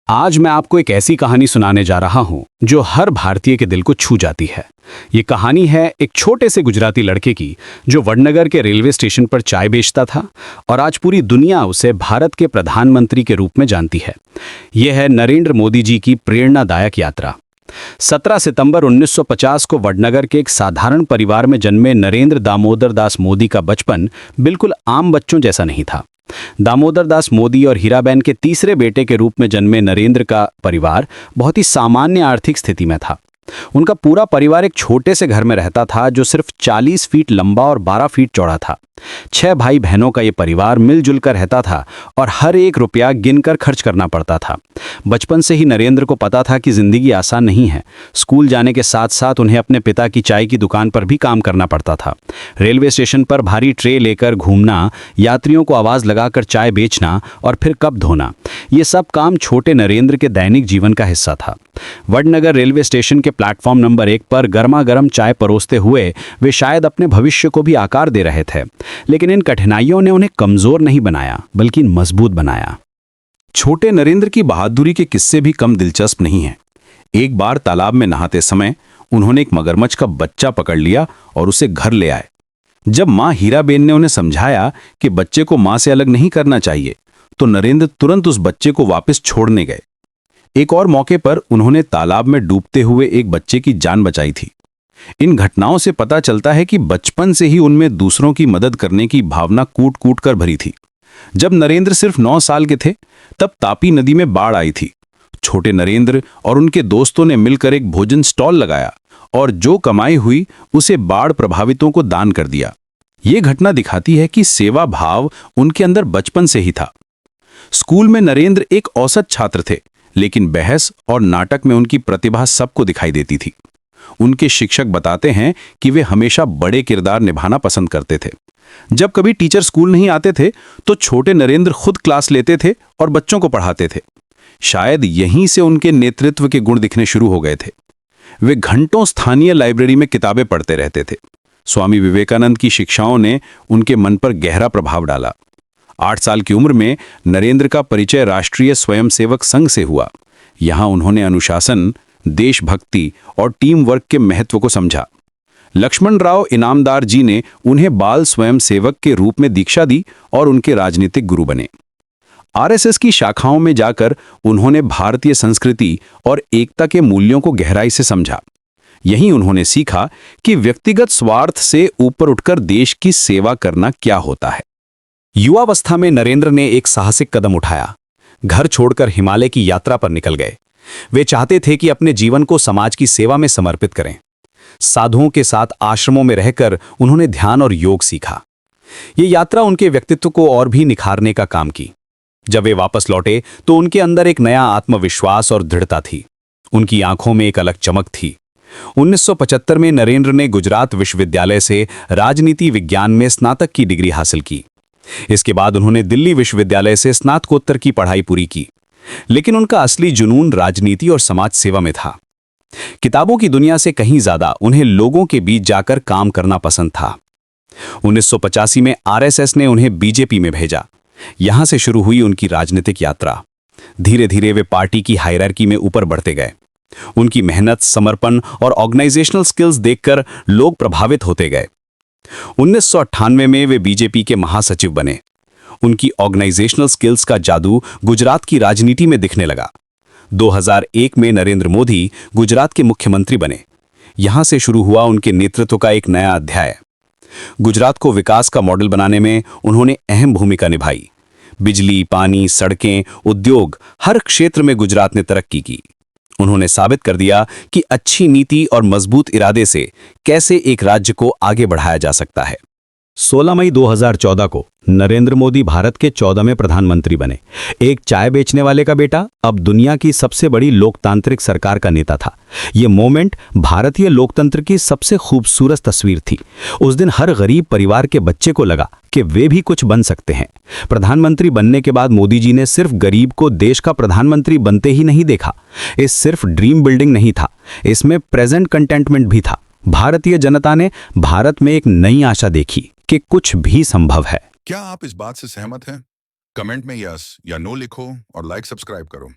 आज मैं आपको एक ऐसी कहानी सुनाने जा रहा हूं जो हर भारतीय के दिल को छू जाती है। ये कहानी है एक छोटे से गुजराती लड़के की जो वडनगर के रेलवे स्टेशन पर चाय बेचता था और आज पूरी दुनिया उसे भारत के प्रधानमंत्री के रूप में जानती है। यह है नरेंद्र मोदी जी की प्रेरणादायक यात्रा। 17 सितंबर 1950 को वडनगर के एक साधारण परिवार में जन्मे नरेंद्र दामोदर दास मोदी का बचपन बिल्कुल आम बच्चों जैसा नहीं था। दामोदर दास मोदी और हीराबेन के तीसरे बेटे के रूप में जन्मे नरेंद्र का परिवार बहुत ही सामान्य आर्थिक स्थिति में था। उनका पूरा परिवार एक छोटे से घर में रहता था जो सिर्फ 40 फीट लंबा और 12 फीट चौड़ा था। 6 भाई बहनों का ये परिवार मिलजुल कर रहता था और हर एक रुपया गिनकर खर्च करना पड़ता था। बचपन से ही नरेंद्र को पता था कि जिंदगी आसान नहीं है। स्कूल जाने के साथ साथ उन्हें अपने पिता की चाय की दुकान पर भी काम करना पड़ता था। रेलवे स्टेशन पर भारी ट्रे लेकर घूमना, यात्रियों को आवाज लगाकर चाय बेचना और फिर कप धोना, ये सब काम छोटे नरेंद्र के दैनिक जीवन का हिस्सा था। वडनगर रेलवे स्टेशन के प्लेटफॉर्म नंबर 1 पर गर्मा गर्म चाय परोसते हुए वे शायद अपने भविष्य को भी आकार दे रहे थे, लेकिन इन कठिनाइयों ने उन्हें कमजोर नहीं बनाया बल्कि मजबूत बनाया। छोटे नरेंद्र की बहादुरी के किस्से भी कम दिलचस्प नहीं हैं। एक बार तालाब में नहाते समय उन्होंने एक मगरमच्छ का बच्चा पकड़ लिया और उसे घर ले आए। जब मां हीराबेन ने उन्हें समझाया कि बच्चे को मां से अलग नहीं करना चाहिए, तो नरेंद्र तुरंत उस बच्चे को वापस छोड़ने गए। एक और मौके पर उन्होंने तालाब में डूबते हुए एक बच्चे की जान बचाई थी। इन घटनाओं से पता चलता है कि बचपन से ही उनमें दूसरों की मदद करने की भावना कूट कूट कर भरी थी। जब नरेंद्र सिर्फ 9 साल के थे, तब तापी नदी में बाढ़ आई थी। छोटे नरेंद्र और उनके दोस्तों ने मिलकर एक भोजन स्टॉल लगाया और जो कमाई हुई उसे बाढ़ प्रभावितों को दान कर दिया। ये घटना दिखाती है कि सेवा भाव उनके अंदर बचपन से ही था। स्कूल में नरेंद्र एक औसत छात्र थे, लेकिन बहस और नाटक में उनकी प्रतिभा सबको दिखाई देती थी। उनके शिक्षक बताते हैं कि वे हमेशा बड़े किरदार निभाना पसंद करते थे। जब कभी टीचर स्कूल नहीं आते थे, तो छोटे नरेंद्र खुद क्लास लेते थे और बच्चों को पढ़ाते थे। शायद यहीं से उनके नेतृत्व के गुण दिखने शुरू हो गए थे। वे घंटों स्थानीय लाइब्रेरी में किताबें पढ़ते रहते थे। स्वामी विवेकानंद की शिक्षाओं ने उनके मन पर गहरा प्रभाव डाला। 8 साल की उम्र में नरेंद्र का परिचय राष्ट्रीय स्वयंसेवक संघ से हुआ। यहां उन्होंने अनुशासन, देशभक्ति और टीम वर्क के महत्व को समझा। लक्ष्मणराव इनामदार जी ने उन्हें बाल स्वयंसेवक के रूप में दीक्षा दी और उनके राजनीतिक गुरु बने। आरएसएस की शाखाओं में जाकर उन्होंने भारतीय संस्कृति और एकता के मूल्यों को गहराई से समझा। यहीं उन्होंने सीखा कि व्यक्तिगत स्वार्थ से ऊपर उठकर देश की सेवा करना क्या होता है। युवावस्था में नरेंद्र ने एक साहसिक कदम उठाया। घर छोड़कर हिमालय की यात्रा पर निकल गए। वे चाहते थे कि अपने जीवन को समाज की सेवा में समर्पित करें। साधुओं के साथ आश्रमों में रहकर उन्होंने ध्यान और योग सीखा। ये यात्रा उनके व्यक्तित्व को और भी निखारने का काम की। जब वे वापस लौटे तो उनके अंदर एक नया आत्मविश्वास और दृढ़ता थी। उनकी आंखों में एक अलग चमक थी। 1975 में नरेंद्र ने गुजरात विश्वविद्यालय से राजनीति विज्ञान में स्नातक की डिग्री हासिल की। इसके बाद उन्होंने दिल्ली विश्वविद्यालय से स्नातकोत्तर की पढ़ाई पूरी की, लेकिन उनका असली जुनून राजनीति और समाज सेवा में था। किताबों की दुनिया से कहीं ज्यादा उन्हें लोगों के बीच जाकर काम करना पसंद था। 1985 में आरएसएस ने उन्हें बीजेपी में भेजा। यहां से शुरू हुई उनकी राजनीतिक यात्रा। धीरे धीरे वे पार्टी की हायरार्की में ऊपर बढ़ते गए। उनकी मेहनत, समर्पण और ऑर्गेनाइजेशनल स्किल्स देखकर लोग प्रभावित होते गए। 1998 में वे बीजेपी के महासचिव बने। उनकी ऑर्गेनाइजेशनल स्किल्स का जादू गुजरात की राजनीति में दिखने लगा। 2001 में नरेंद्र मोदी गुजरात के मुख्यमंत्री बने। यहां से शुरू हुआ उनके नेतृत्व का एक नया अध्याय। गुजरात को विकास का मॉडल बनाने में उन्होंने अहम भूमिका निभाई। बिजली, पानी, सड़कें, उद्योग, हर क्षेत्र में गुजरात ने तरक्की की। उन्होंने साबित कर दिया कि अच्छी नीति और मजबूत इरादे से कैसे एक राज्य को आगे बढ़ाया जा सकता है। 16 मई 2014 को नरेंद्र मोदी भारत के 14वें प्रधानमंत्री बने। एक चाय बेचने वाले का बेटा अब दुनिया की सबसे बड़ी लोकतांत्रिक सरकार का नेता था। ये मोमेंट भारतीय लोकतंत्र की सबसे खूबसूरत तस्वीर थी। उस दिन हर गरीब परिवार के बच्चे को लगा कि वे भी कुछ बन सकते हैं। प्रधानमंत्री बनने के बाद मोदी जी ने सिर्फ गरीब को देश का प्रधानमंत्री बनते ही नहीं देखा। इस सिर्फ ड्रीम बिल्डिंग नहीं था, इसमें प्रेजेंट कंटेंटमेंट भी था। भारतीय जनता ने भारत में एक नई आशा देखी कि कुछ भी संभव है। क्या आप इस बात से सहमत हैं? कमेंट में यस या नो लिखो और लाइक सब्सक्राइब करो।